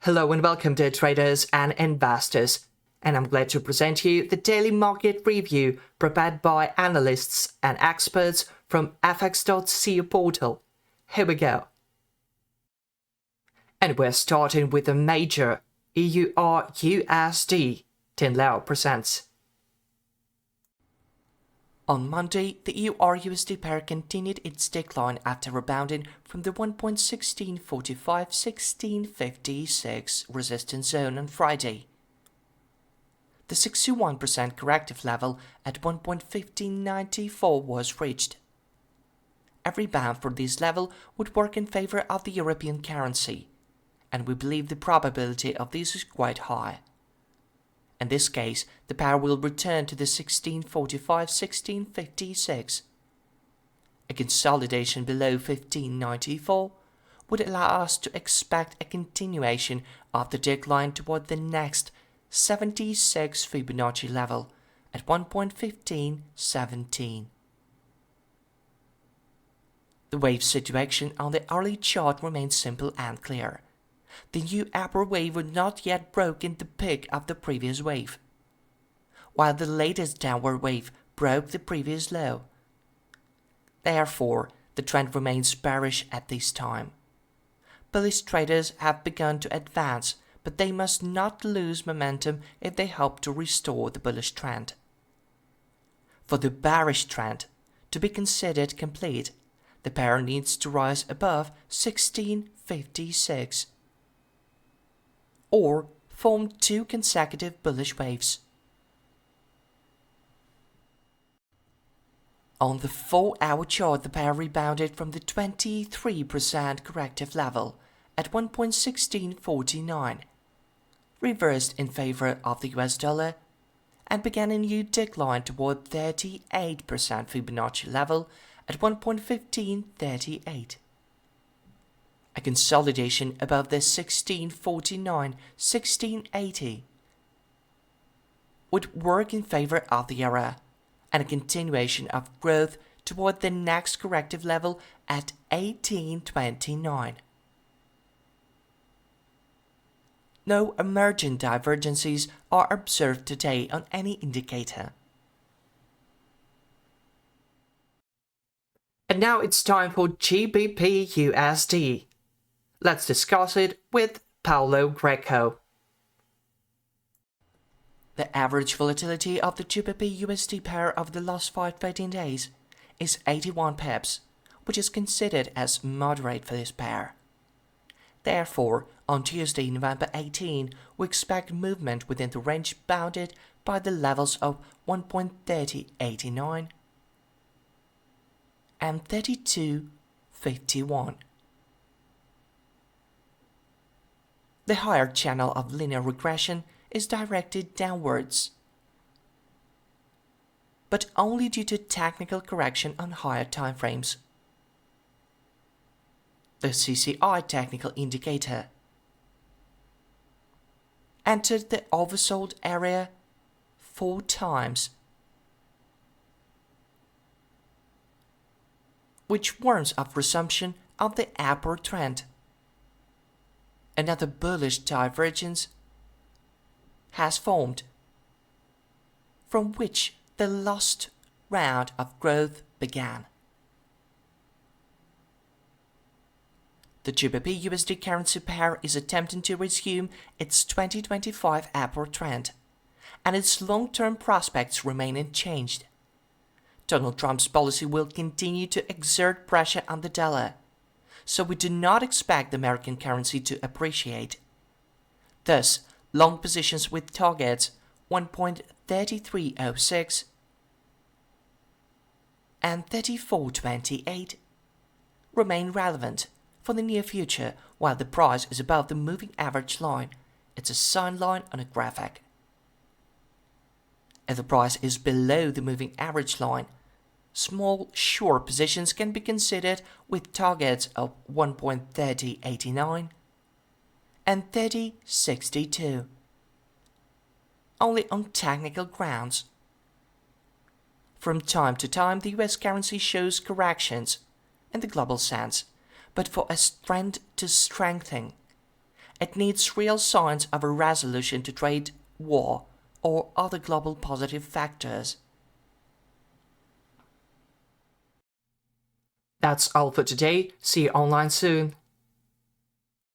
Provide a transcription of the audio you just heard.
Hello and welcome to traders and investors, and I'm glad to present you the daily market review prepared by analysts and experts from fx.co portal. Here we go. And we're starting with the major EURUSD. Tin Lao presents. On Monday, the EURUSD pair continued its decline after rebounding from the 1.1645-1656 resistance zone on Friday. The 61% corrective level at 1.1594 was reached. A rebound for this level would work in favor of the European currency, and we believe the probability of this is quite high. In this case, the pair will return to the 1645-1656. A consolidation below 1594 would allow us to expect a continuation of the decline toward the next 76 Fibonacci level at 1.1517. The wave situation on the hourly chart remains simple and clear. The new upper wave was not yet broken the peak of the previous wave, while the latest downward wave broke the previous low. Therefore, the trend remains bearish at this time. Bullish traders have begun to advance, but they must not lose momentum if they hope to restore the bullish trend. For the bearish trend to be considered complete, the pair needs to rise above 1656. Or form two consecutive bullish waves. On the 4-hour chart, the pair rebounded from the 23% corrective level at 1.1649, reversed in favor of the US dollar, and began a new decline toward 38% Fibonacci level at 1.1538. A consolidation above the 1649-1680 would work in favor of the euro, and a continuation of growth toward the next corrective level at 1829. No emergent divergences are observed today on any indicator. And now it's time for GBPUSD. Let's discuss it with Paulo Greco. The average volatility of the GBPUSD pair of the last 5 trading days is 81 pips, which is considered as moderate for this pair. Therefore, on Tuesday, November 18, we expect movement within the range bounded by the levels of 1.3089 and 3251. The higher channel of linear regression is directed downwards, but only due to technical correction on higher timeframes. The CCI technical indicator entered the oversold area 4 times, which warns of resumption of the upward trend. Another bullish divergence has formed, from which the last round of growth began. The GBPUSD currency pair is attempting to resume its 2025 upward trend, and its long-term prospects remain unchanged. Donald Trump's policy will continue to exert pressure on the dollar, so we do not expect the American currency to appreciate. Thus, long positions with targets 1.3306 and 3428 remain relevant for the near future while the price is above the moving average line. It's a sign line on a graphic. If the price is below the moving average line, small short positions can be considered with targets of 1.3089 and 3062, only on technical grounds. From time to time, the US currency shows corrections in the global sense, but for a trend to strengthen, It needs real signs of a resolution to trade war or other global positive factors. That's all for today. See you online soon.